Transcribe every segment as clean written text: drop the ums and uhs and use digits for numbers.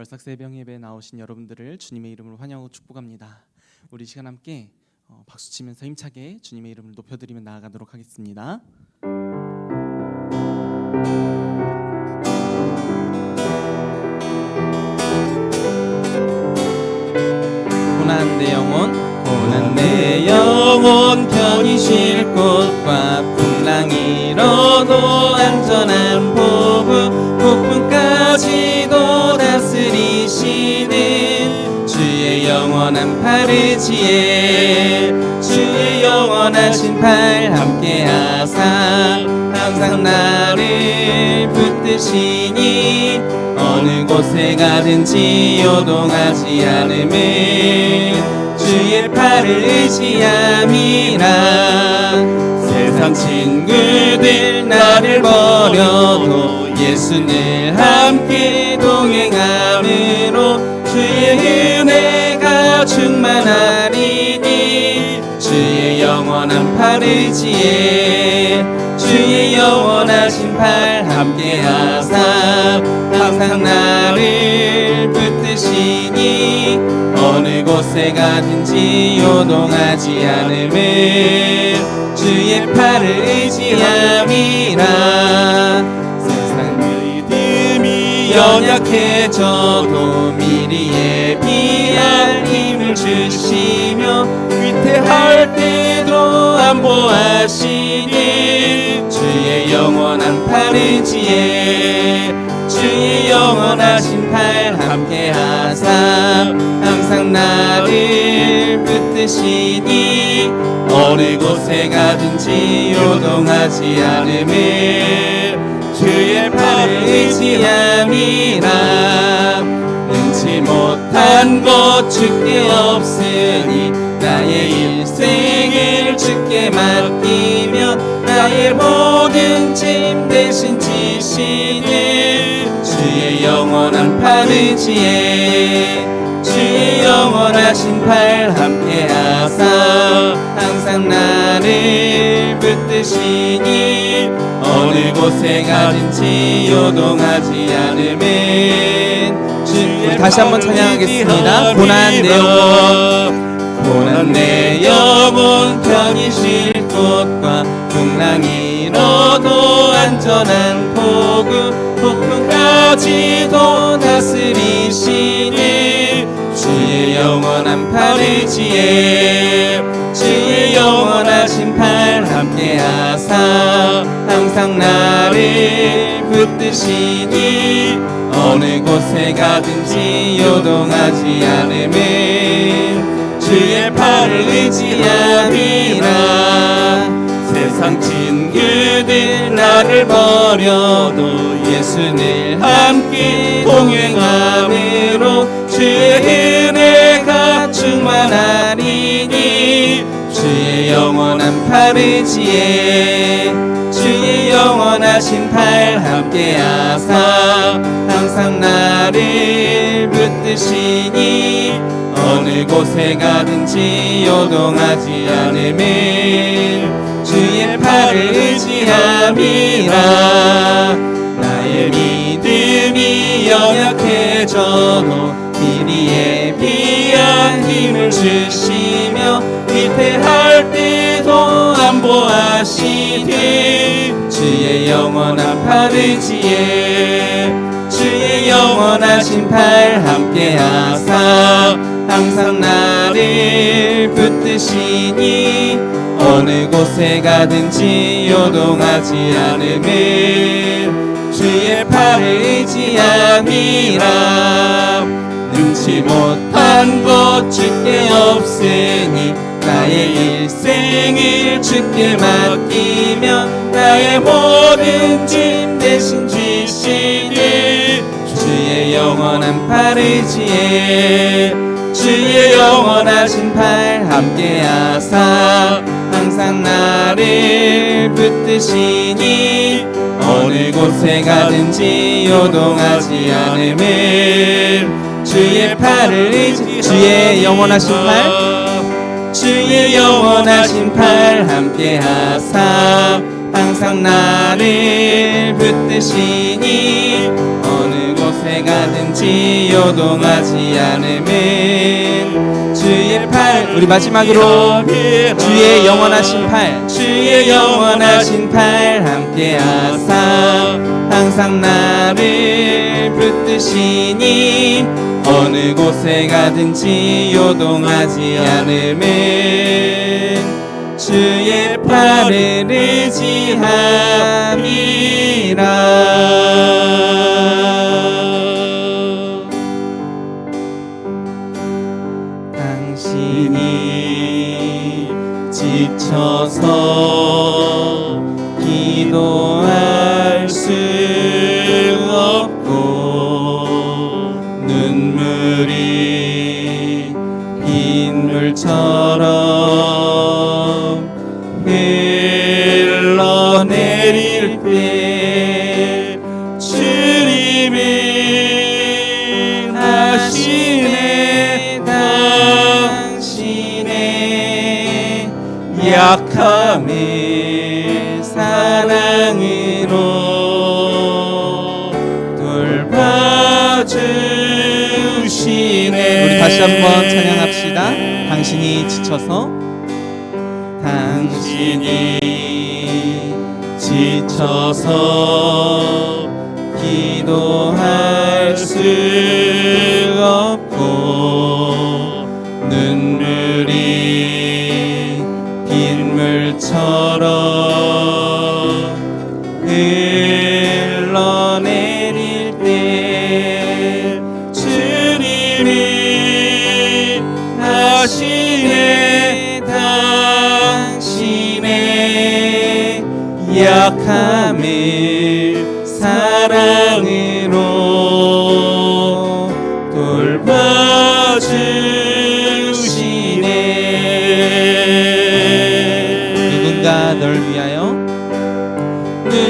월삭새벽 예배에 나오신 여러분들을 주님의 이름으로 환영하고 축복합니다. 우리 시간 함께 박수치면서 힘차게 주님의 이름을 높여드리며 나아가도록 하겠습니다. 고난 내 영혼, 고난 내 영혼, 편히 쉴 곳과 풍랑이로도 안전한 보급, 폭풍까지도 다스리시는 주의 영원한 팔을 지혜, 주의 영원하신 팔 함께하사 항상 나를 붙드시니 어느 곳에 가든지 요동하지 않음을 주의 팔을 의지함이라. 세상 친구들 나를 버려도 예수 늘 함께 동행함으로 주의 은혜가 충만하리니 주의 영원한 팔을 지혜, 주의 영원하신 팔 함께하사 항상 나를 붙드시니 어느 곳에 가든지 요동하지 않음을 주의 팔을 의지함이라. 세상 믿음이 연약해져도 미리 예비할 힘을 주시며 위태할 때도 안보하시니 주의 영원한 팔을 지혜, 주의 영원하신 팔 함께하사 항상 나를 붙드시니 어느 곳에 가든지 요동하지 않음을 주의 팔을 의지함이라. 능치 못한 것 주께 없으니 나의 일생을 주께 맡기며 나의 모든 짐 대신 지시는 주의 영원한 팔을 지혜, 주의 영원하신 팔 함께하사 항상 나를 붙드시니 어느 곳에 가든지 요동하지 않음은 주의 다시 한번 찬양하겠습니다. 고난 내 영혼, 고난 내 영혼, 편히 쉴 곳과 풍랑이로도 안전한 보급, 폭풍까지도 다스리시니 주의 영원한 팔을 지혜, 주의 영원하신 팔 함께하사 항상 나를 붙드시니 어느 곳에 가든지 요동하지 않음은 주의 팔을 의지함이라. 세상 친구들 나를 버려도 예수 늘 함께 동행함으로 주의 은혜가 충만하리니 주의 영원한 팔을 지혜, 주의 영원하신 팔 함께하사 항상 나를 붙드시니 어느 곳에 가든지 요동하지 않음을 주의 팔을 의지함이라. 나의 믿음이 연약해져도 미리 예비한 힘을 주시며 위태할 때도 안보하시되 주의 영원한 팔을 지혜, 주의 영원하신 팔 함께하사 항상 나를 붙드시니 어느 곳에 가든지 요동하지 않음을 주의 팔을 의지함이라. 능치 못한 것 주께 없으니 나의 일생을 주께 맡기며 나의 모든 짐 대신 지시니 주의 영원한 팔을 지혜, 주의 영원하신 팔 함께하사 항상 나를 붙드시니 어느 곳에 가든지 요동하지 않음을 주의 팔을 의지, 주의 영원하신 팔, 주의 영원하신 팔 함께하사 항상 나를 붙드시니 어느 곳에 곳에 가든지 요동하지 않음은 주의 팔. 우리 마지막으로 주의 영원하신 팔, 주의 영원하신 팔 함께하사 항상 나를 붙드시니 어느 곳에 가든지 요동하지 않음은 주의 팔을 의지함이라. 당신이 지쳐서 기도할 수 없고 눈물이 빗물처럼 흘러내릴 때 주님은 하시네. 당신의 약함을 사랑으로 돌봐주시네. 우리 다시 한번 찬양합시다. 당신이 지쳐서, 당신이 지쳐서 기도할 수 없고 눈물이 빗물처럼 흘러내릴 때 주님이 하시네. 당신의 약함을 사랑으로 돌봐주시네. 누군가 널 위하여, 누군가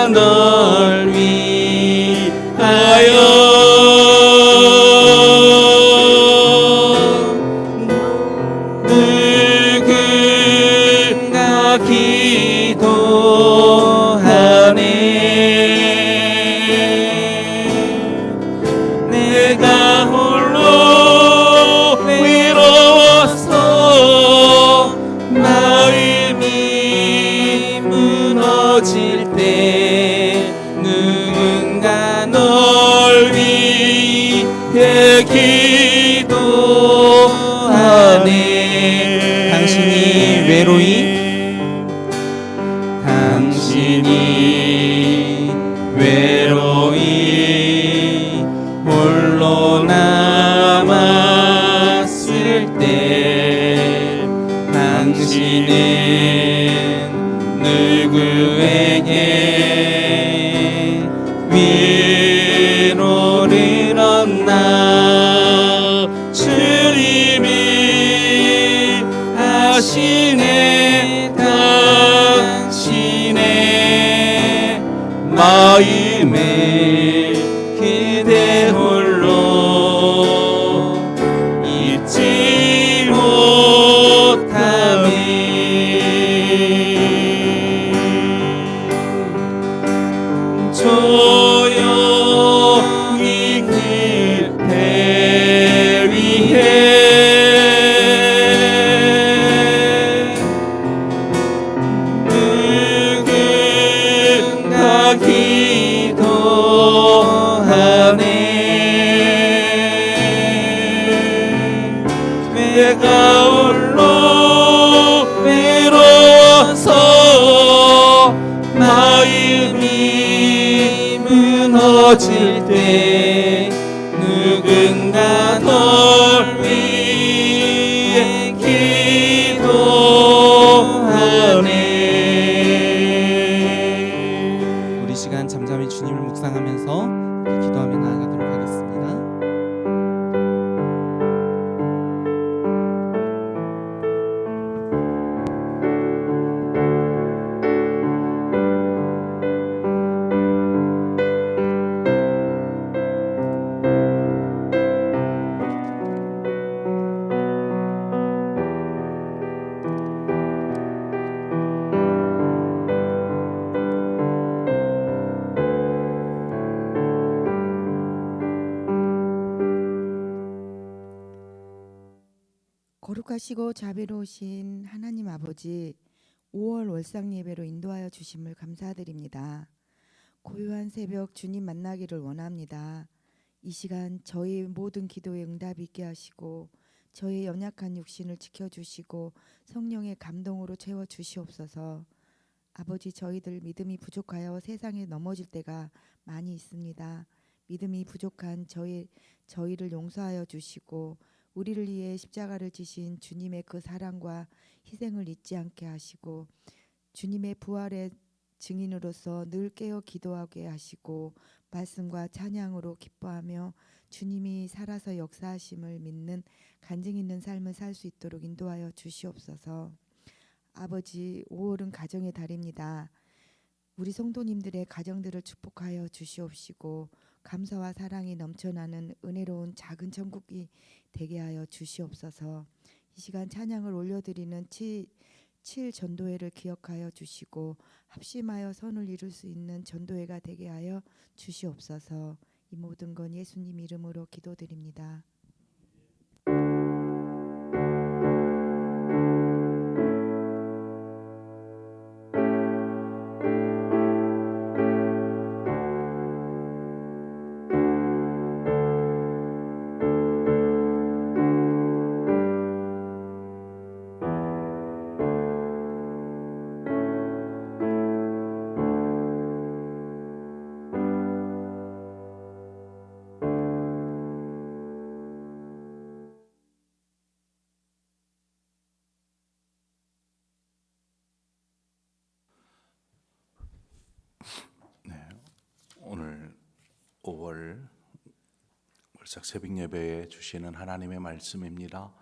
널 위하여 내가 홀로 외로워서 마음이 무너질 때 누군가 널 위해 기도하네. 당신이 외로이, 당신이 외로이 홀로 남았을 때 당신은 누구에게 위로를 얻나. 주님이 하시네. 당신의 마음을 그대 홀로 잊지 못함이 조용히 그대 위해 누군가 기도하네. 내가 홀로 외로워서 마음이 무너질 때 누군가 널 위해 기도하네. 우리 시간 잠잠히 주님을 묵상하면서 기도하며 나아가도록 하겠습니다. 거룩하시고 자비로우신 하나님 아버지, 5월 월상 예배로 인도하여 주심을 감사드립니다. 고요한 새벽 주님 만나기를 원합니다. 이 시간 저희 모든 기도에 응답 있게 하시고 저의 연약한 육신을 지켜주시고 성령의 감동으로 채워주시옵소서. 아버지, 저희들 믿음이 부족하여 세상에 넘어질 때가 많이 있습니다. 믿음이 부족한 저희를 용서하여 주시고 우리를 위해 십자가를 지신 주님의 그 사랑과 희생을 잊지 않게 하시고 주님의 부활의 증인으로서 늘 깨어 기도하게 하시고 말씀과 찬양으로 기뻐하며 주님이 살아서 역사하심을 믿는 간증 있는 삶을 살 수 있도록 인도하여 주시옵소서. 아버지, 5월은 가정의 달입니다. 우리 성도님들의 가정들을 축복하여 주시옵시고 감사와 사랑이 넘쳐나는 은혜로운 작은 천국이 되게 하여 주시옵소서. 이 시간 찬양을 올려드리는 7 전도회를 기억하여 주시고 합심하여 선을 이룰 수 있는 전도회가 되게 하여 주시옵소서. 이 모든 건 예수님 이름으로 기도드립니다. 오늘 5월 월삭 새벽 예배에 주시는 하나님의 말씀입니다.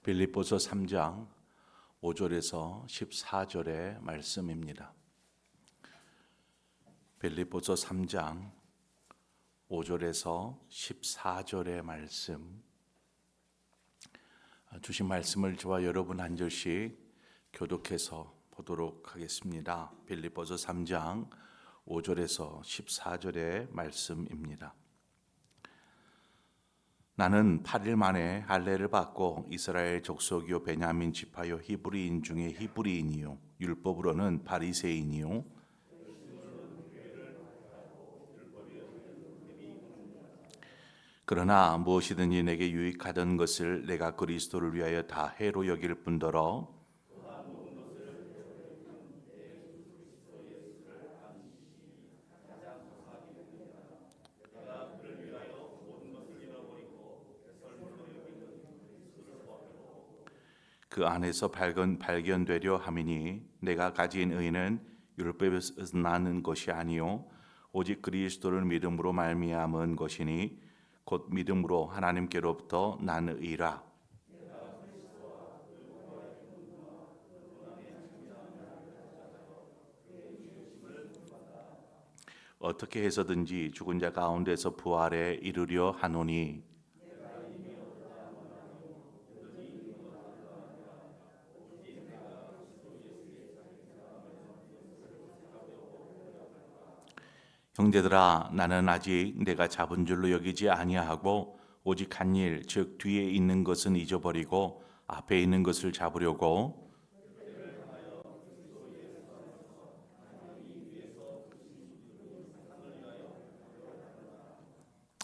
빌립보서 3장 5절에서 14절의 말씀입니다. 빌립보서 3장 5절에서 14절의 말씀, 주신 말씀을 저와 여러분 한 절씩 교독해서 보도록 하겠습니다. 빌립보서 3장 5절에서 14절의 말씀입니다. 나는 8일 만에 할례를 받고 이스라엘 족속이요 베냐민 지파요 히브리인 중에 히브리인이요 율법으로는 바리새인이요 그러나 무엇이든지 내게 유익하던 것을 내가 그리스도를 위하여 다 해로 여길 뿐더러 그 안에서 발견되려 함이니 내가 가진 의는 율법에서 나는 것이 아니요 오직 그리스도를 믿음으로 말미암은 것이니 곧 믿음으로 하나님께로부터 난 의라. 어떻게 해서든지 죽은 자 가운데서 부활에 이르려 하노니 형제들아 나는 아직 내가 잡은 줄로 여기지 아니하고 오직 한 일 즉 뒤에 있는 것은 잊어버리고 앞에 있는 것을 잡으려고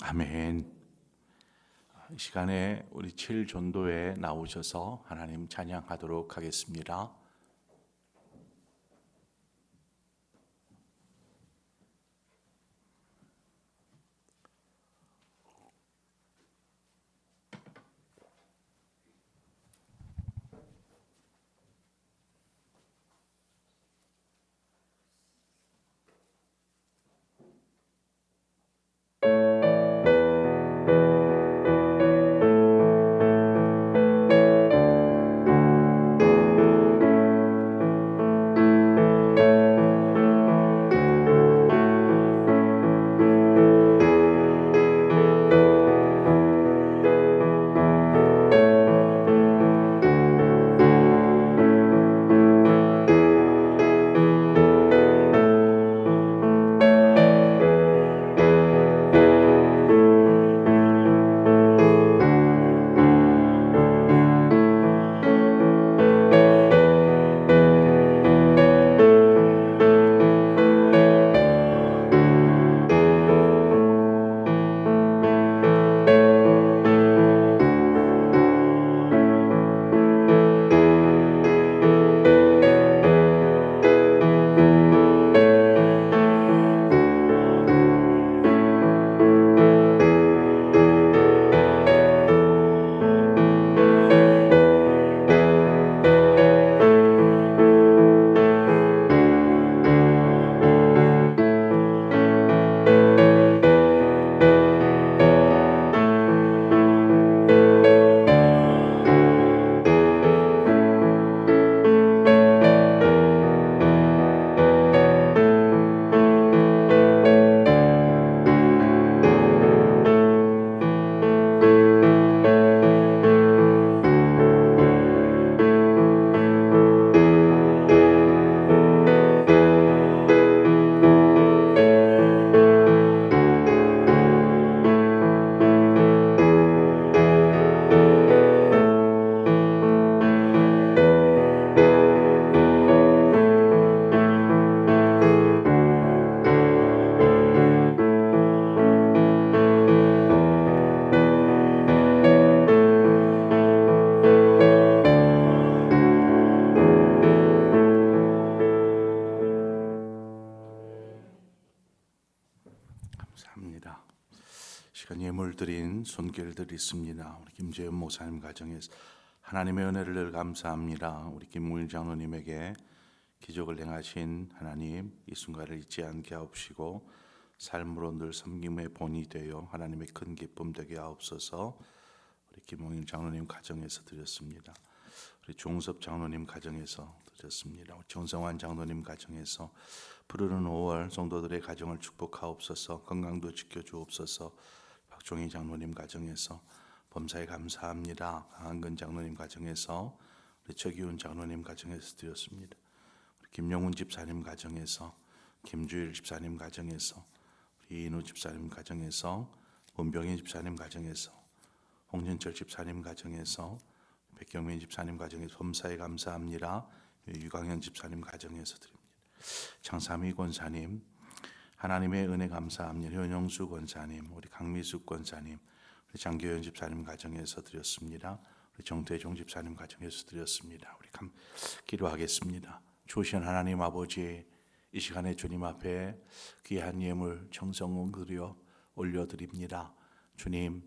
아멘. 이 시간에 우리 7전도에 나오셔서 하나님 찬양하도록 하겠습니다. 시간 예물 드린 손길들 있습니다. 우리 김재현 목사님 가정에서 하나님의 은혜를 늘 감사합니다. 우리 김무일 장로님에게 기적을 행하신 하나님, 이 순간을 잊지 않게 하옵시고 삶으로 늘 섬김의 본이 되어 하나님의 큰 기쁨 되게 하옵소서. 우리 김무일 장로님 가정에서 드렸습니다. 우리 종섭 장로님 가정에서 드렸습니다. 우리 정성환 장로님 가정에서 푸르른 5월 성도들의 가정을 축복하옵소서. 건강도 지켜주옵소서. 박종희 장로님 가정에서 범사에 감사합니다. 강한근 장로님 가정에서 우리 최기훈 장로님 가정에서 드렸습니다. 우리 김영훈 집사님 가정에서 김주일 집사님 가정에서 우리 이인우 집사님 가정에서 문병희 집사님 가정에서 홍진철 집사님 가정에서 백경민 집사님 가정에서 범사에 감사합니다. 유강현 집사님 가정에서 드립니다. 장삼희 권사님 하나님의 은혜 감사합니다. 현영수 권사님, 우리 강미숙 권사님, 우리 장교현 집사님 가정에서 드렸습니다. 우리 정태종 집사님 가정에서 드렸습니다. 우리 기도하겠습니다. 좋으신 하나님 아버지, 이 시간에 주님 앞에 귀한 예물 정성을 드려 올려드립니다. 주님,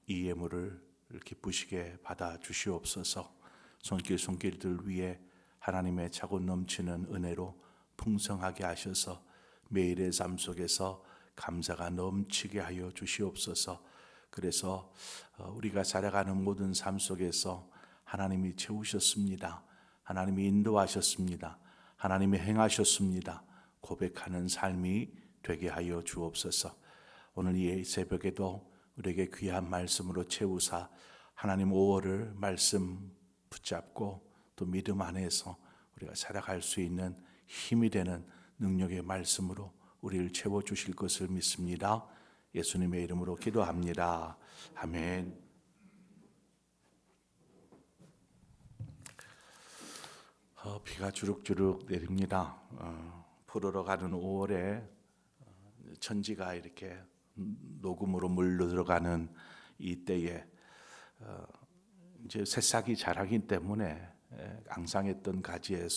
이 예물을 기쁘시게 받아 주시옵소서. 손길들 위에 하나님의 차고 넘치는 은혜로 풍성하게 하셔서 매일의 삶 속에서 감사가 넘치게 하여 주시옵소서. 그래서 우리가 살아가는 모든 삶 속에서 하나님이 채우셨습니다. 하나님이 인도하셨습니다. 하나님이 행하셨습니다. 고백하는 삶이 되게 하여 주옵소서. 오늘 이 새벽에도 우리에게 귀한 말씀으로 채우사 하나님 5월을 말씀 붙잡고 또 믿음 안에서 우리가 살아갈 수 있는 힘이 되는 능력의 말씀으로 우리를 채워주실 것을 믿습니다. 예수님의 이름으로 기도합니다. 아멘. 비가 주룩주룩 내립니다. 푸르러 가는 5월에 천지가 이렇게 녹음으로 물들어가는 이때에 이제 새싹이 자라기 때문에 앙상했던 가지에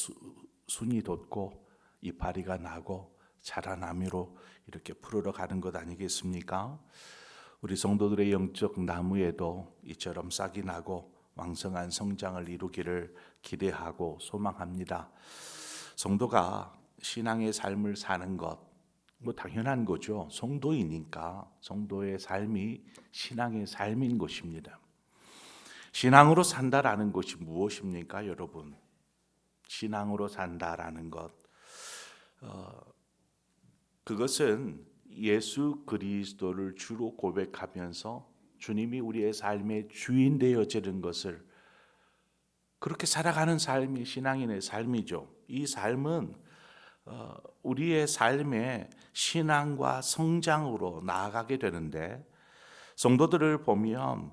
순이 돋고 이파리가 나고 자라나미로 이렇게 푸르러 가는 것 아니겠습니까? 우리 성도들의 영적 나무에도 이처럼 싹이 나고 왕성한 성장을 이루기를 기대하고 소망합니다. 성도가 신앙의 삶을 사는 것, 뭐 당연한 거죠. 성도이니까 성도의 삶이 신앙의 삶인 것입니다. 신앙으로 산다라는 것이 무엇입니까, 여러분? 신앙으로 산다라는 것, 그것은 예수 그리스도를 주로 고백하면서 주님이 우리의 삶의 주인 되어지는 것을 그렇게 살아가는 삶이 신앙인의 삶이죠. 이 삶은 우리의 삶의 신앙과 성장으로 나아가게 되는데, 성도들을 보면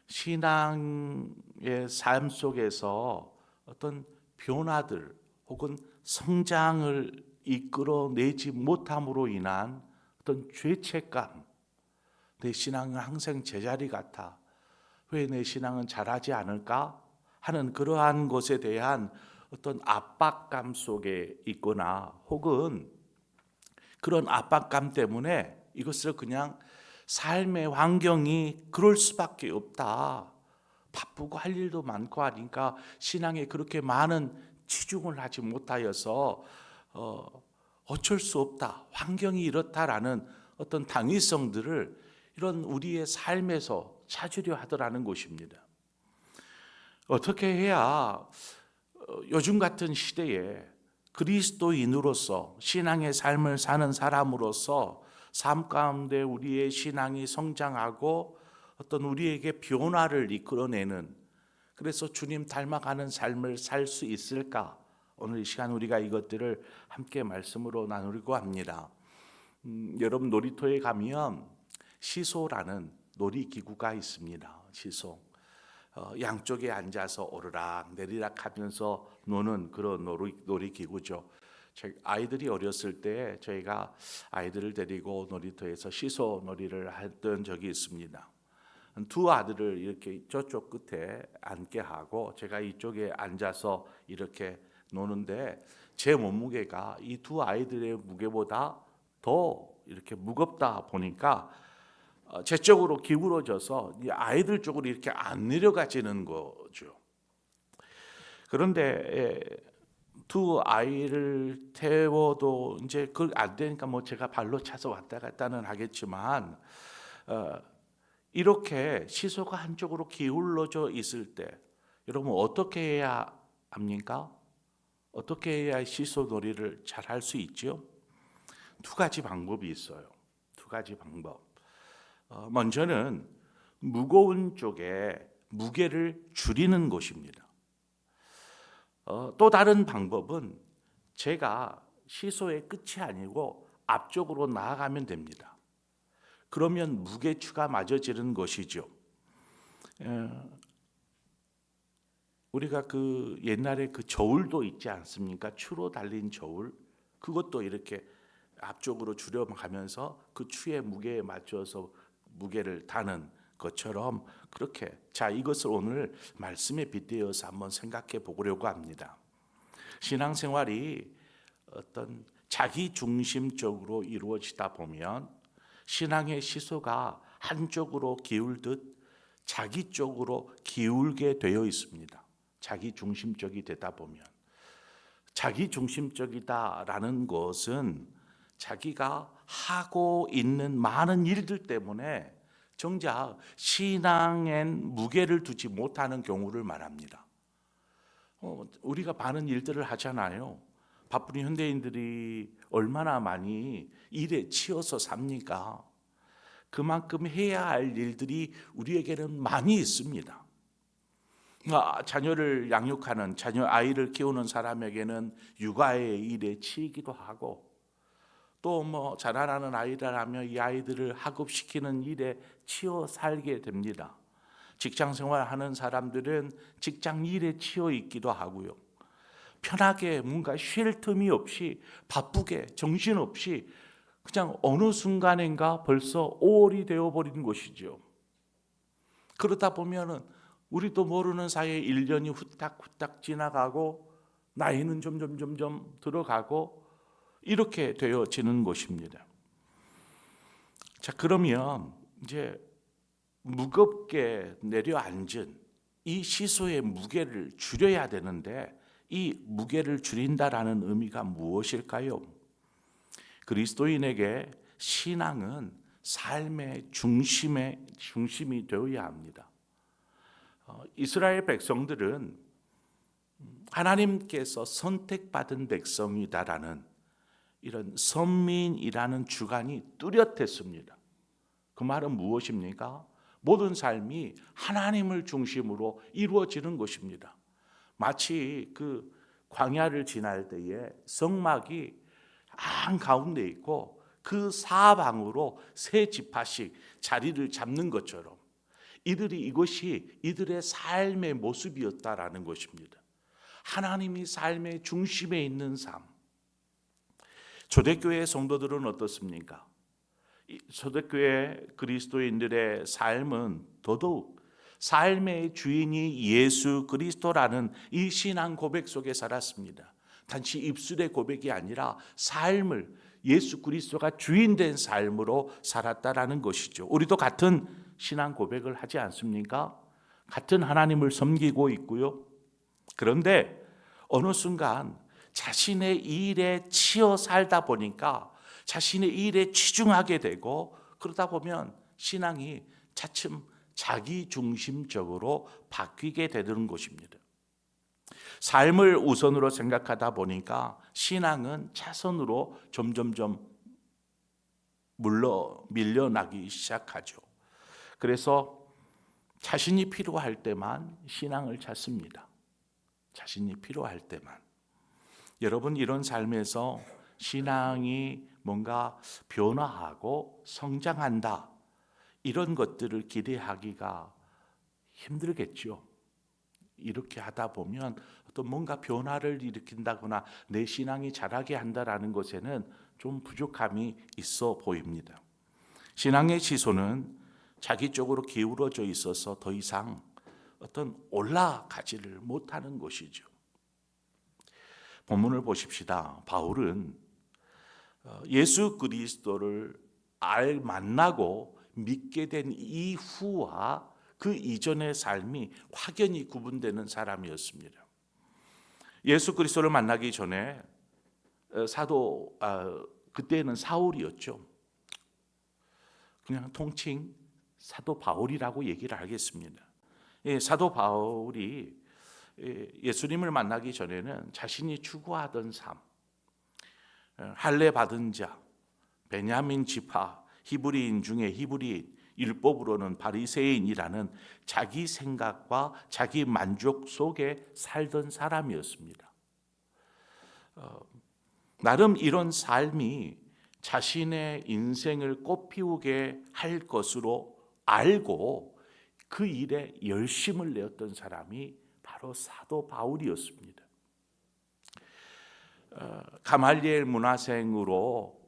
신앙의 삶 속에서 어떤 변화들 혹은 성장을 이끌어내지 못함으로 인한 어떤 죄책감, 내 신앙은 항상 제자리 같아, 왜 내 신앙은 자라지 않을까 하는 그러한 것에 대한 어떤 압박감 속에 있거나, 혹은 그런 압박감 때문에 이것을 그냥 삶의 환경이 그럴 수밖에 없다, 바쁘고 할 일도 많고 하니까 신앙에 그렇게 많은 치중을 하지 못하여서 어쩔 수 없다, 환경이 이렇다라는 어떤 당위성들을 이런 우리의 삶에서 찾으려 하더라는 것입니다. 어떻게 해야 요즘 같은 시대에 그리스도인으로서 신앙의 삶을 사는 사람으로서 삶 가운데 우리의 신앙이 성장하고 어떤 우리에게 변화를 이끌어내는, 그래서 주님 닮아가는 삶을 살 수 있을까? 오늘 이 시간 우리가 이것들을 함께 말씀으로 나누려고 합니다. 여러분, 놀이터에 가면 시소라는 놀이기구가 있습니다. 시소. 양쪽에 앉아서 오르락 내리락 하면서 노는 그런 놀이기구죠. 아이들이 어렸을 때 저희가 아이들을 데리고 놀이터에서 시소 놀이를 했던 적이 있습니다. 두 아들을 이렇게 저쪽 끝에 앉게 하고 제가 이쪽에 앉아서 이렇게 노는데, 제 몸무게가 이 두 아이들의 무게보다 더 이렇게 무겁다 보니까 제 쪽으로 기울어져서 이 아이들 쪽으로 이렇게 안 내려가지는 거죠. 그런데 두 아이를 태워도 이제 그걸 안 되니까 뭐 제가 발로 차서 왔다 갔다는 하겠지만 이렇게 시소가 한쪽으로 기울어져 있을 때 여러분 어떻게 해야 합니까? 어떻게 해야 시소 놀이를 잘 할 수 있죠? 두 가지 방법이 있어요. 두 가지 방법. 먼저는 무거운 쪽에 무게를 줄이는 것입니다. 또 다른 방법은 제가 시소의 끝이 아니고 앞쪽으로 나아가면 됩니다. 그러면 무게추가 맞아지는 것이죠. 우리가 그 옛날에 그 저울도 있지 않습니까? 추로 달린 저울. 그것도 이렇게 앞쪽으로 줄여가면서 그 추의 무게에 맞춰서 무게를 다는 것처럼 그렇게 자 이것을 오늘 말씀에 빗대어서 한번 생각해 보려고 합니다. 신앙생활이 어떤 자기 중심적으로 이루어지다 보면 신앙의 시소가 한쪽으로 기울듯 자기 쪽으로 기울게 되어 있습니다. 자기 중심적이 되다 보면 자기 중심적이다라는 것은 자기가 하고 있는 많은 일들 때문에 정작 신앙엔 무게를 두지 못하는 경우를 말합니다. 우리가 많은 일들을 하잖아요. 바쁜 현대인들이 얼마나 많이 일에 치여서 삽니까? 그만큼 해야 할 일들이 우리에게는 많이 있습니다. 자녀를 양육하는 아이를 키우는 사람에게는 육아의 일에 치이기도 하고 또 뭐 자라나는 아이라면 이 아이들을 학업시키는 일에 치여 살게 됩니다. 직장 생활하는 사람들은 직장 일에 치여 있기도 하고요. 편하게 뭔가 쉴 틈이 없이 바쁘게 정신없이 그냥 어느 순간인가 벌써 5월이 되어버린 것이죠. 그러다 보면은 우리도 모르는 사이에 1년이 후딱후딱 지나가고 나이는 점점 들어가고 이렇게 되어지는 것입니다. 자, 그러면 이제 무겁게 내려앉은 이 시소의 무게를 줄여야 되는데 이 무게를 줄인다라는 의미가 무엇일까요? 그리스도인에게 신앙은 삶의 중심이 되어야 합니다. 이스라엘 백성들은 하나님께서 선택받은 백성이다라는 이런 선민이라는 주관이 뚜렷했습니다. 그 말은 무엇입니까? 모든 삶이 하나님을 중심으로 이루어지는 것입니다. 마치 그 광야를 지날 때에 성막이 한가운데 있고 그 사방으로 세 지파씩 자리를 잡는 것처럼 이것이 이들의 삶의 모습이었다라는 것입니다. 하나님이 삶의 중심에 있는 삶. 초대교회 성도들은 어떻습니까? 초대교회 그리스도인들의 삶은 더더욱 삶의 주인이 예수 그리스도라는 이 신앙 고백 속에 살았습니다. 단지 입술의 고백이 아니라 삶을 예수 그리스도가 주인된 삶으로 살았다라는 것이죠. 우리도 같은 신앙 고백을 하지 않습니까? 같은 하나님을 섬기고 있고요. 그런데 어느 순간 자신의 일에 치여 살다 보니까 자신의 일에 치중하게 되고 그러다 보면 신앙이 차츰 자기 중심적으로 바뀌게 되는 것입니다. 삶을 우선으로 생각하다 보니까 신앙은 차선으로 점점점 밀려나기 시작하죠. 그래서 자신이 필요할 때만 신앙을 찾습니다. 자신이 필요할 때만. 여러분 이런 삶에서 신앙이 뭔가 변화하고 성장한다 이런 것들을 기대하기가 힘들겠죠. 이렇게 하다 보면 또 뭔가 변화를 일으킨다거나 내 신앙이 자라게 한다라는 것에는 좀 부족함이 있어 보입니다. 신앙의 시소는 자기 쪽으로 기울어져 있어서 더 이상 어떤 올라가지를 못하는 것이죠. 본문을 보십시다. 바울은 예수 그리스도를 만나고 믿게 된 이후와 그 이전의 삶이 확연히 구분되는 사람이었습니다. 예수 그리스도를 만나기 전에 그때는 사울이었죠. 그냥 통칭 사도 바울이라고 얘기를 하겠습니다. 사도 바울이 예수님을 만나기 전에는 자신이 추구하던 삶, 할례 받은 자, 베냐민 지파, 히브리인 중에 히브리인, 율법으로는 바리새인이라는 자기 생각과 자기 만족 속에 살던 사람이었습니다. 나름 이런 삶이 자신의 인생을 꽃피우게 할 것으로 알고 그 일에 열심을 내었던 사람이 바로 사도 바울이었습니다. 가말리엘 문화생으로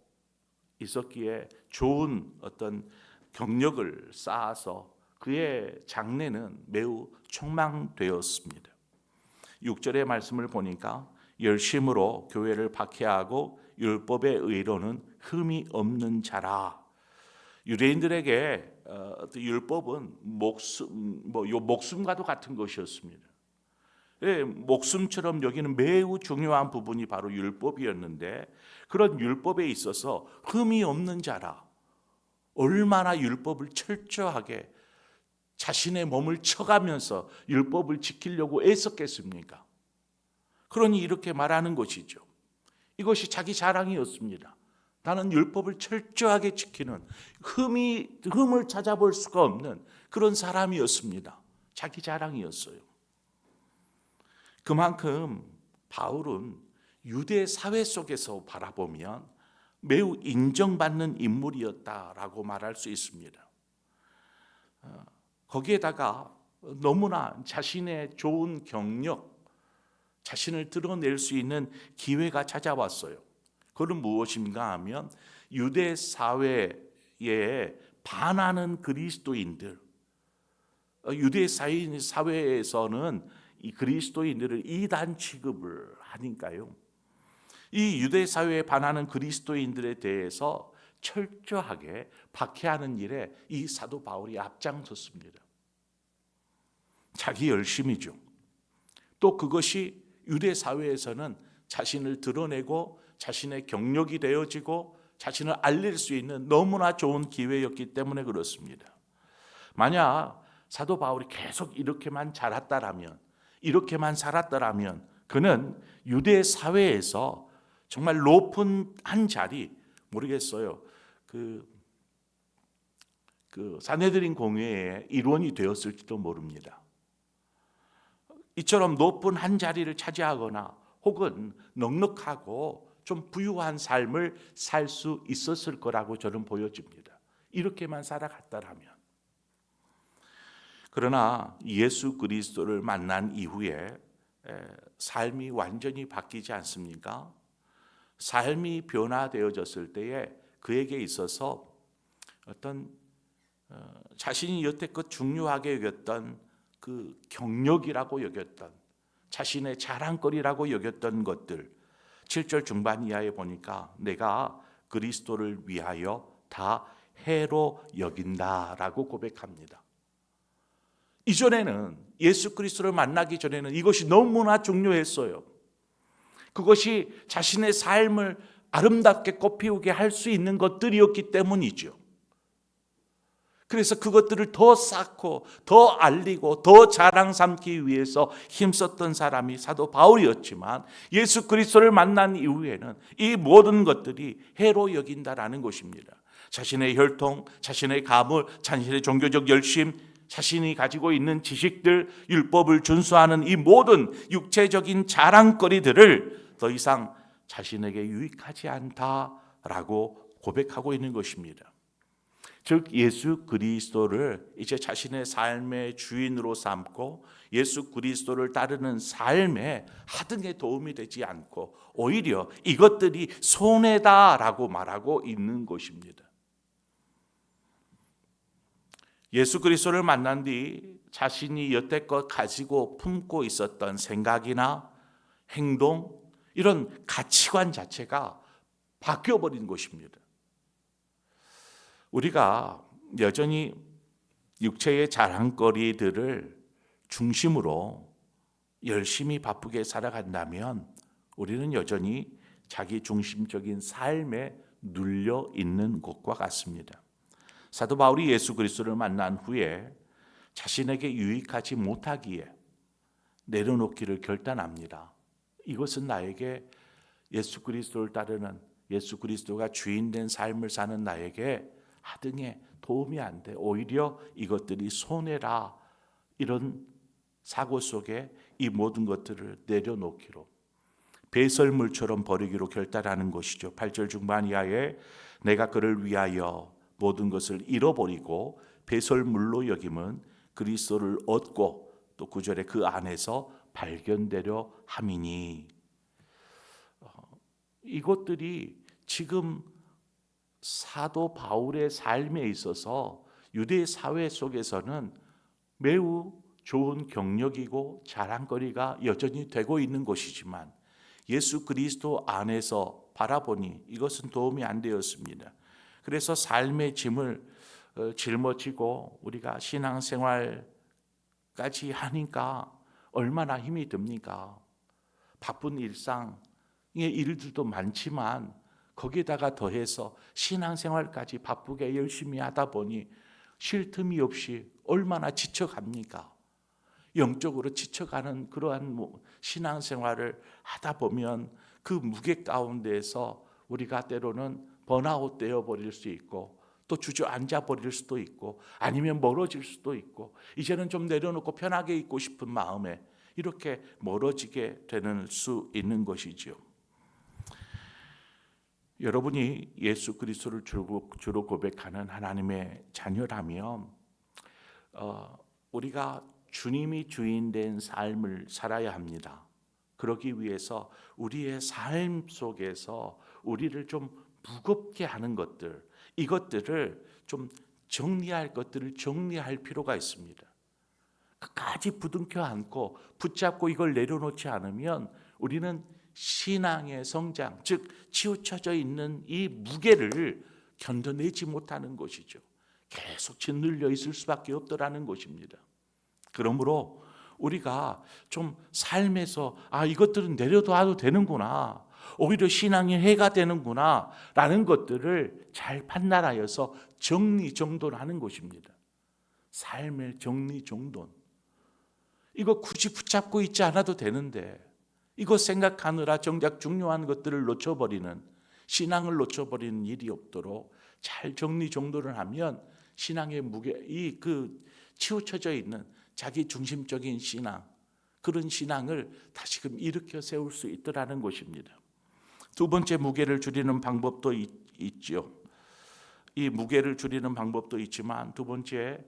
있었기에 좋은 어떤 경력을 쌓아서 그의 장래는 매우 촉망되었습니다. 6절의 말씀을 보니까 열심으로 교회를 박해하고 율법의 의로는 흠이 없는 자라. 유대인들에게 율법은 목숨과도 같은 것이었습니다. 목숨처럼 여기는 매우 중요한 부분이 바로 율법이었는데, 그런 율법에 있어서 흠이 없는 자라. 얼마나 율법을 철저하게 자신의 몸을 쳐가면서 율법을 지키려고 애썼겠습니까? 그러니 이렇게 말하는 것이죠. 이것이 자기 자랑이었습니다. 나는 율법을 철저하게 지키는, 흠을 찾아볼 수가 없는 그런 사람이었습니다. 자기 자랑이었어요. 그만큼 바울은 유대 사회 속에서 바라보면 매우 인정받는 인물이었다라고 말할 수 있습니다. 거기에다가 너무나 자신의 좋은 경력, 자신을 드러낼 수 있는 기회가 찾아왔어요. 그건 무엇인가 하면 유대 사회에 반하는 그리스도인들, 유대 사회에서는 이 그리스도인들을 이단 취급을 하니까요. 이 유대 사회에 반하는 그리스도인들에 대해서 철저하게 박해하는 일에 이 사도 바울이 앞장섰습니다. 자기 열심이죠. 또 그것이 유대 사회에서는 자신을 드러내고 자신의 경력이 되어지고 자신을 알릴 수 있는 너무나 좋은 기회였기 때문에 그렇습니다. 만약 사도 바울이 계속 이렇게만 자랐다라면, 이렇게만 살았더라면 그는 유대 사회에서 정말 높은 한 자리, 모르겠어요. 그 산헤드린 공회의 일원이 되었을지도 모릅니다. 이처럼 높은 한 자리를 차지하거나 혹은 넉넉하고 좀 부유한 삶을 살 수 있었을 거라고 저는 보여집니다. 이렇게만 살아갔다라면. 그러나 예수 그리스도를 만난 이후에 삶이 완전히 바뀌지 않습니까? 삶이 변화되어졌을 때에 그에게 있어서 어떤 자신이 여태껏 중요하게 여겼던 그 경력이라고 여겼던, 자신의 자랑거리라고 여겼던 것들, 7절 중반 이하에 보니까 내가 그리스도를 위하여 다 해로 여긴다라고 고백합니다. 이전에는, 예수 그리스도를 만나기 전에는 이것이 너무나 중요했어요. 그것이 자신의 삶을 아름답게 꽃피우게 할 수 있는 것들이었기 때문이죠. 그래서 그것들을 더 쌓고 더 알리고 더 자랑 삼기 위해서 힘썼던 사람이 사도 바울이었지만, 예수 그리스도를 만난 이후에는 이 모든 것들이 해로 여긴다라는 것입니다. 자신의 혈통, 자신의 가물, 자신의 종교적 열심, 자신이 가지고 있는 지식들, 율법을 준수하는 이 모든 육체적인 자랑거리들을 더 이상 자신에게 유익하지 않다라고 고백하고 있는 것입니다. 즉 예수 그리스도를 이제 자신의 삶의 주인으로 삼고 예수 그리스도를 따르는 삶에 하등에 도움이 되지 않고 오히려 이것들이 손해다라고 말하고 있는 것입니다. 예수 그리스도를 만난 뒤 자신이 여태껏 가지고 품고 있었던 생각이나 행동, 이런 가치관 자체가 바뀌어버린 것입니다. 우리가 여전히 육체의 자랑거리들을 중심으로 열심히 바쁘게 살아간다면 우리는 여전히 자기 중심적인 삶에 눌려 있는 것과 같습니다. 사도 바울이 예수 그리스도를 만난 후에 자신에게 유익하지 못하기에 내려놓기를 결단합니다. 이것은 나에게 예수 그리스도를 따르는, 예수 그리스도가 주인된 삶을 사는 나에게 하등에 도움이 안 돼. 오히려 이것들이 손해라. 이런 사고 속에 이 모든 것들을 내려놓기로, 배설물처럼 버리기로 결단하는 것이죠. 8절 중반 이하에 내가 그를 위하여 모든 것을 잃어버리고 배설물로 여김은 그리스도를 얻고, 또 9절에 그 안에서 발견되려 함이니. 이것들이 지금 사도 바울의 삶에 있어서 유대 사회 속에서는 매우 좋은 경력이고 자랑거리가 여전히 되고 있는 것이지만 예수 그리스도 안에서 바라보니 이것은 도움이 안 되었습니다. 그래서 삶의 짐을 짊어지고 우리가 신앙생활까지 하니까 얼마나 힘이 듭니까? 바쁜 일상의 일들도 많지만 거기다가 더해서 신앙생활까지 바쁘게 열심히 하다 보니 쉴 틈이 없이 얼마나 지쳐갑니까? 영적으로 지쳐가는 그러한 신앙생활을 하다 보면 그 무게 가운데에서 우리가 때로는 번아웃 되어버릴 수 있고, 또 주저앉아 버릴 수도 있고, 아니면 멀어질 수도 있고, 이제는 좀 내려놓고 편하게 있고 싶은 마음에 이렇게 멀어지게 되는 수 있는 것이죠. 여러분이 예수 그리스도를 주로 고백하는 하나님의 자녀라면 우리가 주님이 주인된 삶을 살아야 합니다. 그러기 위해서 우리의 삶 속에서 우리를 좀 무겁게 하는 것들, 이것들을 좀 정리할 것들을 정리할 필요가 있습니다. 끝까지 부둥켜 안고 붙잡고 이걸 내려놓지 않으면 우리는 신앙의 성장, 즉 치우쳐져 있는 이 무게를 견뎌내지 못하는 것이죠. 계속 짓눌려 있을 수밖에 없더라는 것입니다. 그러므로 우리가 좀 삶에서 이것들은 내려둬도 되는구나, 오히려 신앙의 해가 되는구나 라는 것들을 잘 판단하여서 정리정돈하는 것입니다. 삶의 정리정돈, 이거 굳이 붙잡고 있지 않아도 되는데 이거 생각하느라 정작 중요한 것들을 놓쳐버리는, 신앙을 놓쳐버리는 일이 없도록 잘 정리정돈을 하면 신앙의 무게, 치우쳐져 있는 자기 중심적인 신앙, 그런 신앙을 다시금 일으켜 세울 수 있더라는 것입니다. 두 번째, 무게를 줄이는 방법도 있죠. 이 무게를 줄이는 방법도 있지만 두 번째,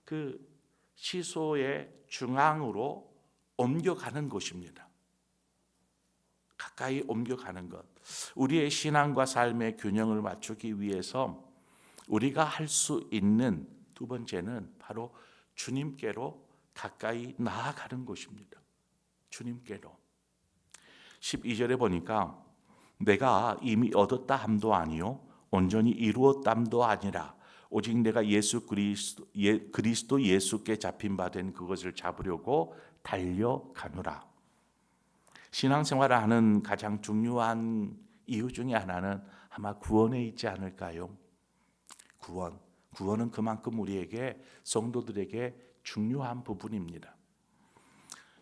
그 시소의 중앙으로 옮겨가는 것입니다. 가까이 옮겨가는 것. 우리의 신앙과 삶의 균형을 맞추기 위해서 우리가 할 수 있는 두 번째는 바로 주님께로 가까이 나아가는 것입니다. 주님께로. 12절에 보니까 내가 이미 얻었다 함도 아니요 온전히 이루었담도 아니라 오직 내가 예수 그리스도 예수께 잡힌 바 된 그것을 잡으려고 달려가노라. 신앙생활을 하는 가장 중요한 이유 중에 하나는 아마 구원에 있지 않을까요? 구원은 그만큼 우리에게, 성도들에게 중요한 부분입니다.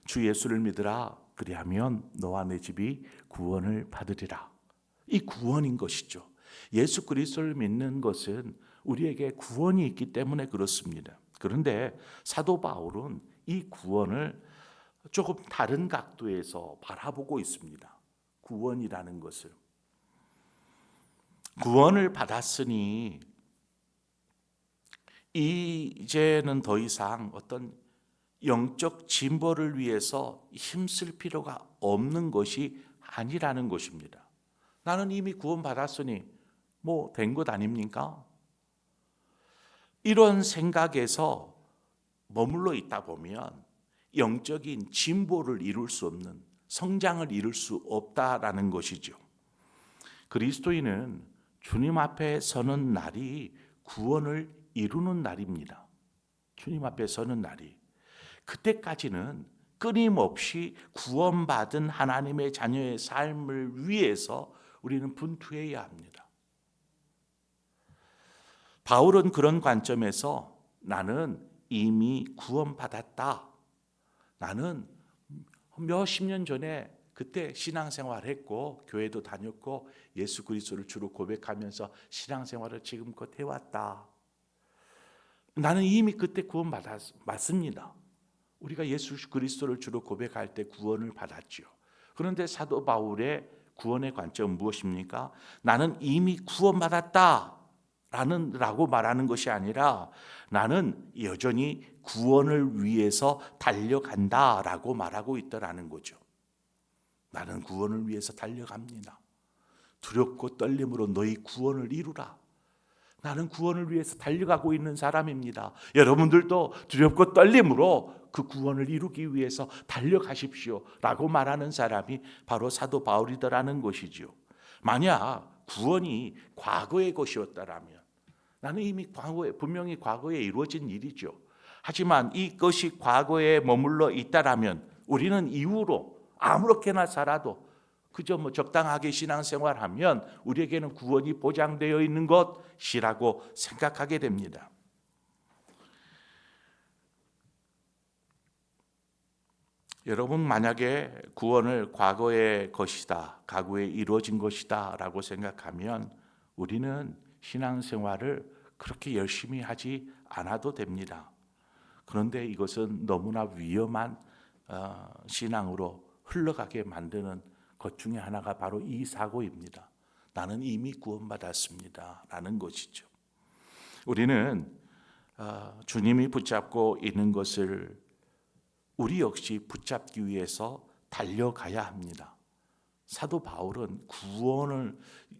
주 예수를 믿으라, 그리하면 너와 내 집이 구원을 받으리라. 이 구원인 것이죠. 예수 그리스도를 믿는 것은 우리에게 구원이 있기 때문에 그렇습니다. 그런데 사도 바울은 이 구원을 조금 다른 각도에서 바라보고 있습니다. 구원이라는 것을. 구원을 받았으니 이제는 더 이상 어떤 영적 진보를 위해서 힘쓸 필요가 없는 것이 아니라는 것입니다. 나는 이미 구원받았으니 뭐 된 것 아닙니까? 이런 생각에서 머물러 있다 보면 영적인 진보를 이룰 수 없는, 성장을 이룰 수 없다라는 것이죠. 그리스도인은 주님 앞에 서는 날이 구원을 이루는 날입니다. 주님 앞에 서는 날이. 그때까지는 끊임없이 구원받은 하나님의 자녀의 삶을 위해서 우리는 분투해야 합니다. 바울은 그런 관점에서 나는 이미 구원받았다. 나는 몇십 년 전에 그때 신앙생활을 했고 교회도 다녔고 예수 그리스도를 주로 고백하면서 신앙생활을 지금껏 해왔다. 나는 이미 그때 구원받았습니다. 우리가 예수 그리스도를 주로 고백할 때 구원을 받았죠. 그런데 사도 바울의 구원의 관점은 무엇입니까? 나는 이미 구원받았다 라고 말하는 것이 아니라 나는 여전히 구원을 위해서 달려간다 라고 말하고 있다라는 거죠. 나는 구원을 위해서 달려갑니다. 두렵고 떨림으로 너희 구원을 이루라. 나는 구원을 위해서 달려가고 있는 사람입니다. 여러분들도 두렵고 떨림으로 그 구원을 이루기 위해서 달려가십시오 라고 말하는 사람이 바로 사도 바울이더라는 것이죠. 만약 구원이 과거의 것이었다라면 나는 이미 분명히 과거에 이루어진 일이죠. 하지만 이것이 과거에 머물러 있다라면 우리는 이후로 아무렇게나 살아도 그저 적당하게 신앙생활하면 우리에게는 구원이 보장되어 있는 것이라고 생각하게 됩니다. 여러분 만약에 구원을 과거의 것이다, 과거에 이루어진 것이다 라고 생각하면 우리는 신앙생활을 그렇게 열심히 하지 않아도 됩니다. 그런데 이것은 너무나 위험한 신앙으로 흘러가게 만드는 것 중에 하나가 바로 이 사고입니다. 나는 이미 구원받았습니다 라는 것이죠. 우리는 주님이 붙잡고 있는 것을 우리 역시 붙잡기 위해서 달려가야 합니다. 사도 바울은 구원을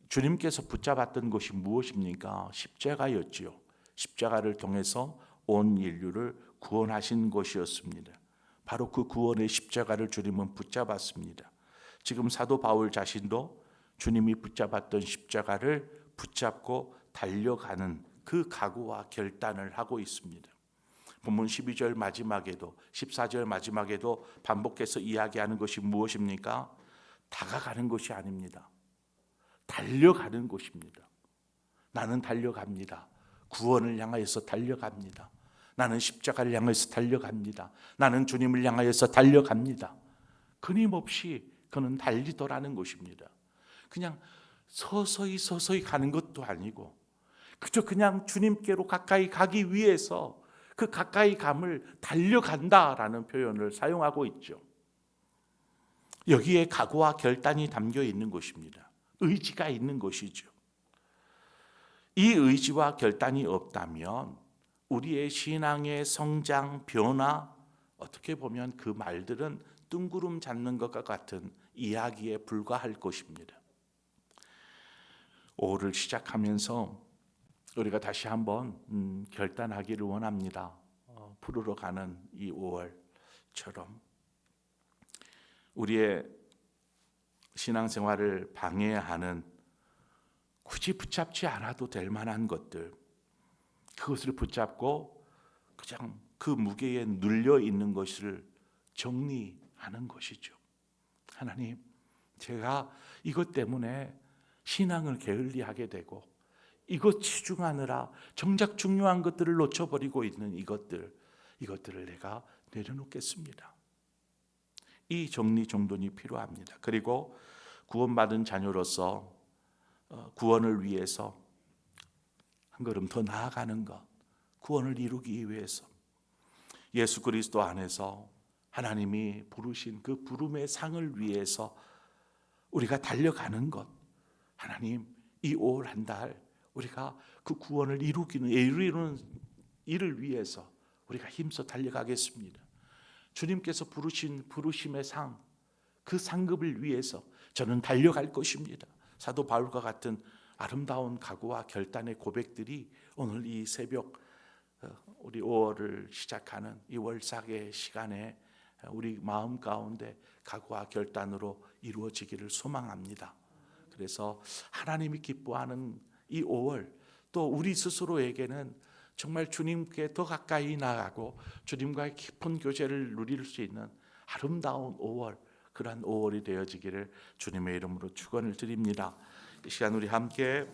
주님께서 붙잡았던 것이 무엇입니까? 십자가였지요. 십자가를 통해서 온 인류를 구원하신 것이었습니다. 바로 그 구원의 십자가를 주님은 붙잡았습니다. 지금 사도 바울 자신도 주님이 붙잡았던 십자가를 붙잡고 달려가는 그 각오와 결단을 하고 있습니다. 본문 12절 마지막에도 14절 마지막에도 반복해서 이야기하는 것이 무엇입니까? 다가가는 것이 아닙니다. 달려가는 것입니다. 나는 달려갑니다. 구원을 향하여서 달려갑니다. 나는 십자가를 향해서 달려갑니다. 나는 주님을 향하여서 달려갑니다. 끊임없이 그는 달리더라는 것입니다. 그냥 서서히 가는 것도 아니고 그저 그냥 주님께로 가까이 가기 위해서 그 가까이 감을 달려간다라는 표현을 사용하고 있죠. 여기에 각오와 결단이 담겨 있는 것입니다. 의지가 있는 것이죠. 이 의지와 결단이 없다면 우리의 신앙의 성장, 변화, 어떻게 보면 그 말들은 뜬구름 잡는 것과 같은 이야기에 불과할 것입니다. 5월을 시작하면서 우리가 다시 한번 결단하기를 원합니다. 푸르러 가는 이 5월처럼 우리의 신앙생활을 방해하는 굳이 붙잡지 않아도 될 만한 것들, 그것을 붙잡고 그냥 그 무게에 눌려 있는 것을 정리하는 것이죠. 하나님, 제가 이것 때문에 신앙을 게을리하게 되고 이것 치중하느라 정작 중요한 것들을 놓쳐버리고 있는 이것들을 내가 내려놓겠습니다. 이 정리정돈이 필요합니다. 그리고 구원받은 자녀로서 구원을 위해서 한 걸음 더 나아가는 것, 구원을 이루기 위해서 예수 그리스도 안에서 하나님이 부르신 그 부름의 상을 위해서 우리가 달려가는 것, 하나님 이 5월 한 달 우리가 그 구원을 이루는 일을 위해서 우리가 힘써 달려가겠습니다. 주님께서 부르신 부르심의 상, 그 상급을 위해서 저는 달려갈 것입니다. 사도 바울과 같은 아름다운 각오와 결단의 고백들이 오늘 이 새벽 우리 5월을 시작하는 이 월삭의 시간에 우리 마음 가운데 각오와 결단으로 이루어지기를 소망합니다. 그래서 하나님이 기뻐하는 이 5월, 또 우리 스스로에게는 정말 주님께 더 가까이 나가고 주님과의 깊은 교제를 누릴 수 있는 아름다운 5월, 그러한 5월이 되어지기를 주님의 이름으로 축원을 드립니다. 이 시간 우리 함께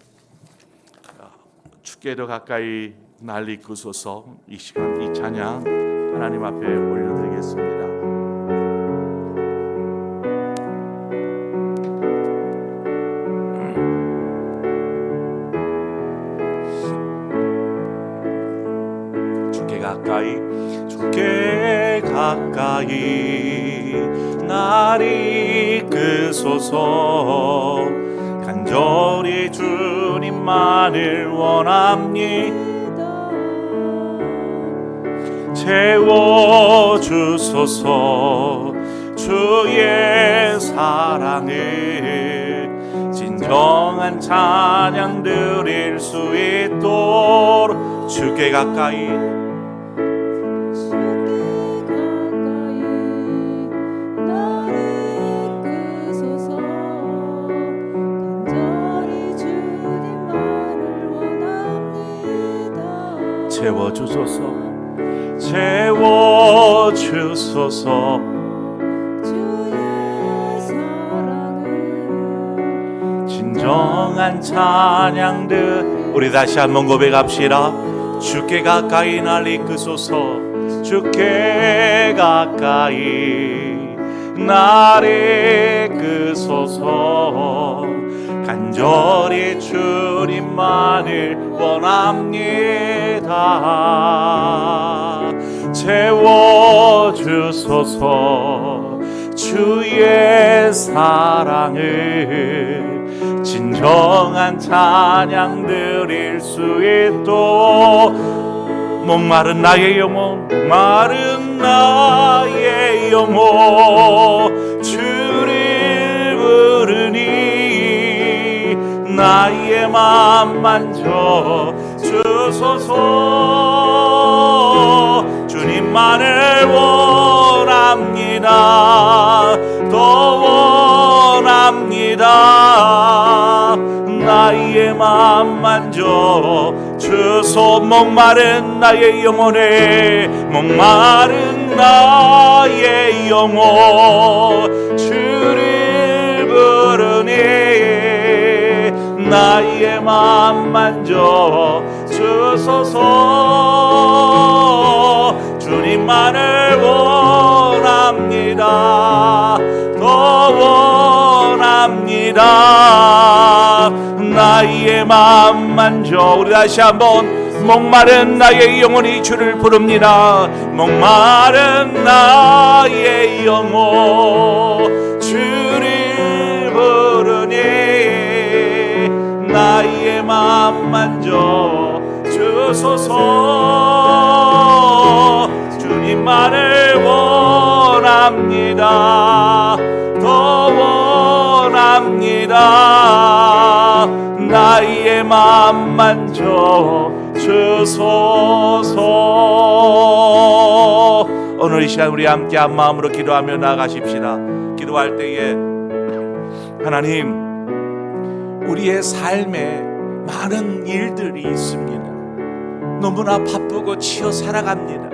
주께 더 가까이 날 이끄소서, 이 시간 이 찬양 하나님 앞에 올려드리겠습니다. 주께 가까이 날 이끄소서, 간절히 주님만을 원합니다. 채워주소서 주의 사랑을, 진정한 찬양 드릴 수 있도록 주께 가까이 채워주소서 주의 사랑을, 진정한 찬양들. 우리 다시 한번 고백합시다. 주께 가까이 날 이끄소서, 주께 가까이 날 이끄소서, 간절히 주님만을 원합니다. 채워주소서 주의 사랑을, 진정한 찬양 드릴 수 있도록. 목마른 나의 영혼, 마른 나의 영혼, 주를 부르니 나의 맘 만져 주소서. 주님만을 원합니다. 더 원합니다. 나의 맘 만져 주소. 목마른 나의 영혼에, 목마른 나의 영혼, 주를 부르니 나의 맘 만져 주소서. 주님만을 원합니다. 더 원합니다. 나의 맘 만져. 우리 다시 한번. 목마른 나의 영혼이 주를 부릅니다. 목마른 나의 영혼, 주를 부르니 나의 맘 만져 주소서. 주님만을 원합니다. 더 원합니다. 나의 맘 만져 주소서. 오늘 이 시간 우리 함께 한 마음으로 기도하며 나가십시다. 기도할 때에 하나님, 우리의 삶에 많은 일들이 있습니다. 너무나 바쁘고 치여 살아갑니다.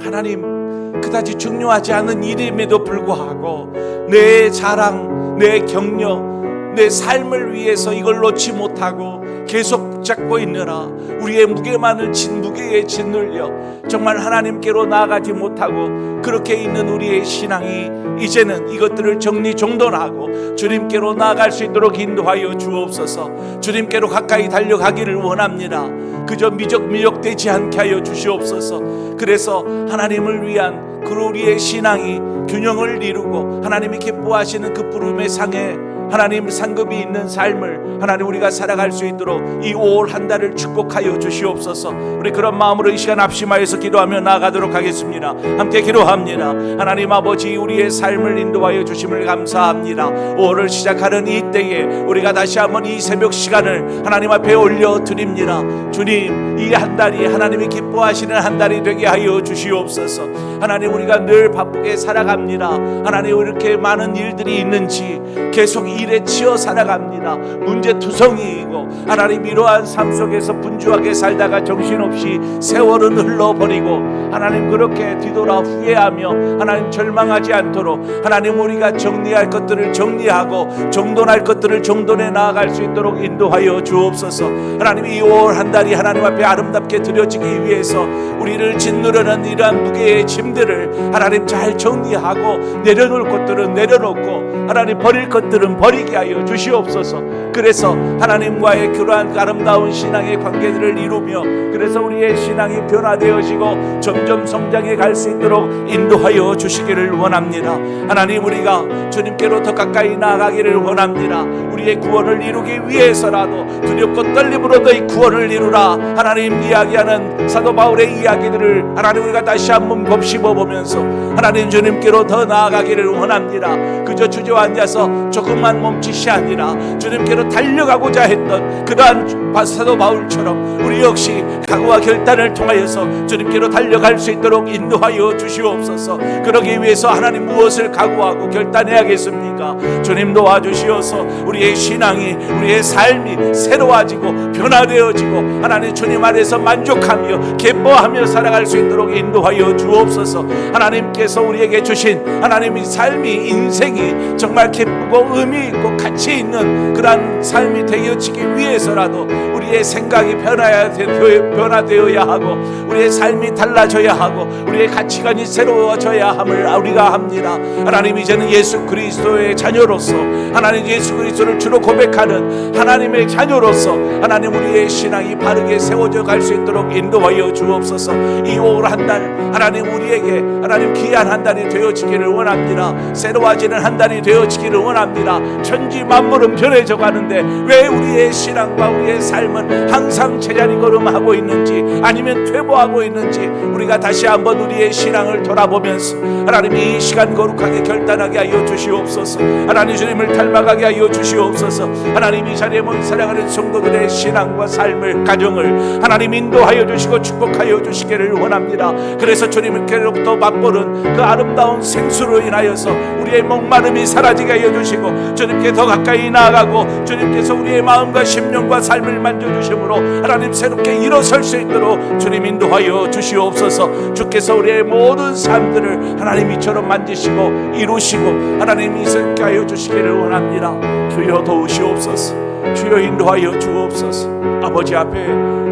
하나님, 그다지 중요하지 않은 일임에도 불구하고 내 자랑, 내 격려, 내 삶을 위해서 이걸 놓지 못하고 계속 붙잡고 있느라 우리의 무게에 짓눌려 정말 하나님께로 나아가지 못하고 그렇게 있는 우리의 신앙이 이제는 이것들을 정리정돈하고 주님께로 나아갈 수 있도록 인도하여 주옵소서. 주님께로 가까이 달려가기를 원합니다. 그저 미적미적되지 않게 하여 주시옵소서. 그래서 하나님을 위한 그 우리의 신앙이 균형을 이루고 하나님이 기뻐하시는 그 부름의 상에 하나님 상급이 있는 삶을 하나님 우리가 살아갈 수 있도록 이 5월 한 달을 축복하여 주시옵소서. 우리 그런 마음으로 이 시간 합심하여서 기도하며 나아가도록 하겠습니다. 함께 기도합니다. 하나님 아버지, 우리의 삶을 인도하여 주심을 감사합니다. 5월을 시작하는 이 때에 우리가 다시 한번 이 새벽 시간을 하나님 앞에 올려드립니다. 주님, 이 한 달이 하나님이 기뻐하시는 한 달이 되게 하여 주시옵소서. 하나님, 우리가 늘 바쁘게 살아갑니다. 하나님, 이렇게 많은 일들이 있는지 계속 이 일에 치여 살아갑니다. 문제투성이이고 하나님 이러한 삶 속에서 분주하게 살다가 정신없이 세월은 흘러버리고 하나님 그렇게 뒤돌아 후회하며 하나님 절망하지 않도록 하나님 우리가 정리할 것들을 정리하고 정돈할 것들을 정돈해 나아갈 수 있도록 인도하여 주옵소서. 하나님 이 5월 한 달이 하나님 앞에 아름답게 드려지기 위해서 우리를 짓누르는 이러한 무게의 짐들을 하나님 잘 정리하고 내려놓을 것들은 내려놓고 하나님 버릴 것들은 버리게 하여 주시옵소서. 그래서 하나님과의 그러한 아름다운 신앙의 관계들을 이루며 그래서 우리의 신앙이 변화되어지고 점점 성장해 갈 수 있도록 인도하여 주시기를 원합니다. 하나님 우리가 주님께로 더 가까이 나아가기를 원합니다. 우리의 구원을 이루기 위해서라도 두렵고 떨림으로도 이 구원을 이루라 하나님 이야기하는 사도 바울의 이야기들을 하나님 우리가 다시 한번 곱씹어 보면서 하나님 주님께로 더 나아가기를 원합니다. 그저 주저앉아서 조금만 몸짓이 아니라 주님께로 달려가고자 했던 그러한 사도 바울처럼 우리 역시 각오와 결단을 통하여서 주님께로 달려갈 수 있도록 인도하여 주시옵소서. 그러기 위해서 하나님 무엇을 각오하고 결단해야겠습니까? 주님 도와주시어서 우리의 신앙이 우리의 삶이 새로워지고 변화되어지고 하나님 주님 안에서 만족하며 기뻐하며 살아갈 수 있도록 인도하여 주옵소서. 하나님께서 우리에게 주신 하나님의 삶이 인생이 정말 기쁘고 의미 있고 가치 있는 그러한 삶이 되어지기 위해서라도 우리의 생각이 변화되어야 하고 우리의 삶이 달라져야 하고 우리의 가치관이 새로워져야 함을 우리가 합니다. 하나님 이제는 예수 그리스도의 자녀로서 하나님 예수 그리스도를 주로 고백하는 하나님의 자녀로서 하나님 우리의 신앙이 바르게 세워져 갈 수 있도록 인도하여 주옵소서. 이 5월 한 달 하나님 우리에게 하나님 귀한 한 달이 되어지기를 원합니다. 새로워지는 한 달이 되어지기를 원합니다. 천지 만물은 변해져 가는데 왜 우리의 신앙과 우리의 삶은 항상 제자리 걸음하고 있는지 아니면 퇴보하고 있는지 우리가 다시 한번 우리의 신앙을 돌아보면서 하나님 이 시간 거룩하게 결단하게 하여 주시옵소서. 하나님 주님을 닮아가게 하여 주시옵소서. 하나님 이 자리에 모인 사랑하는 성도들의 신앙과 삶을 가정을 하나님 인도하여 주시고 축복하여 주시기를 원합니다. 그래서 주님께로부터 맛보는 그 아름다운 생수로 인하여서 우리의 목마름이 사라지게 하여 주시고 주님께 더 가까이 나아가고 주님께서 우리의 마음과 심령과 삶을 만져주심으로 하나님 새롭게 일어설 수 있도록 주님 인도하여 주시옵소서. 주께서 우리의 모든 삶들을 하나님 이처럼 만지시고 이루시고 하나님 이스게 하여 주시기를 원합니다. 주여 도우시옵소서. 주여 인도하여 주옵소서. 아버지 앞에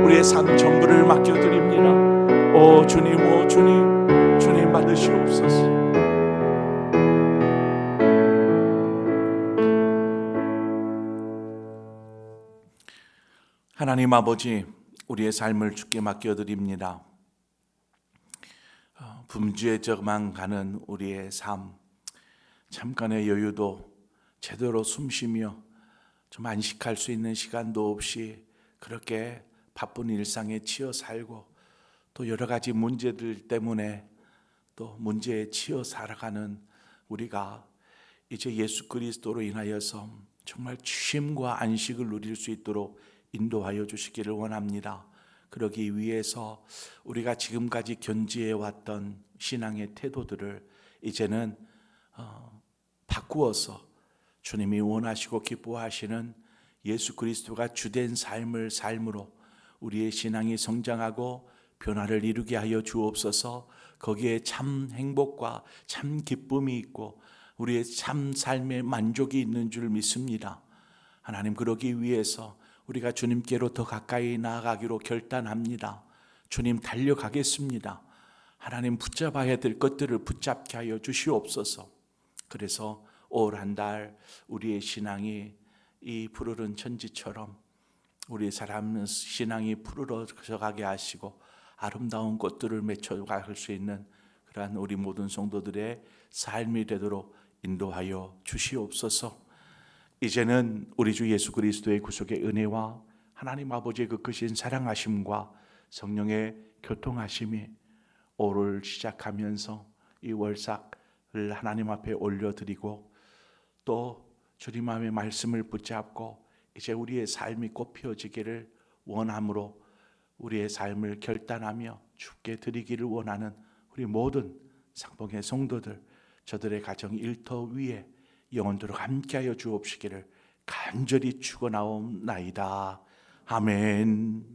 우리의 삶 전부를 맡겨드립니다. 오 주님, 오 주님, 주님 받으시옵소서. 하나님 아버지, 우리의 삶을 주께 맡겨드립니다. 분주해져만 가는 우리의 삶, 잠깐의 여유도 제대로 숨쉬며 좀 안식할 수 있는 시간도 없이 그렇게 바쁜 일상에 치여 살고 또 여러 가지 문제들 때문에 또 문제에 치여 살아가는 우리가 이제 예수 그리스도로 인하여서 정말 쉼과 안식을 누릴 수 있도록 인도하여 주시기를 원합니다. 그러기 위해서 우리가 지금까지 견지해 왔던 신앙의 태도들을 이제는 바꾸어서 주님이 원하시고 기뻐하시는 예수 그리스도가 주된 삶으로 우리의 신앙이 성장하고 변화를 이루게 하여 주옵소서. 거기에 참 행복과 참 기쁨이 있고 우리의 참 삶의 만족이 있는 줄 믿습니다. 하나님, 그러기 위해서 우리가 주님께로 더 가까이 나아가기로 결단합니다. 주님, 달려가겠습니다. 하나님, 붙잡아야 될 것들을 붙잡게 하여 주시옵소서. 그래서 올 한 달 우리의 신앙이 이 푸르른 천지처럼 우리 사람 신앙이 푸르러져 가게 하시고 아름다운 꽃들을 맺혀갈 수 있는 그러한 우리 모든 성도들의 삶이 되도록 인도하여 주시옵소서. 이제는 우리 주 예수 그리스도의 구속의 은혜와 하나님 아버지의 그 크신 사랑하심과 성령의 교통하심이 올을 시작하면서 이 월삭을 하나님 앞에 올려드리고 또 주님 마음의 말씀을 붙잡고 이제 우리의 삶이 꽃피어지기를 원함으로 우리의 삶을 결단하며 주께 드리기를 원하는 우리 모든 상봉의 성도들, 저들의 가정 일터 위에 영원토록 함께하여 주옵시기를 간절히 축원하옵나이다. 아멘.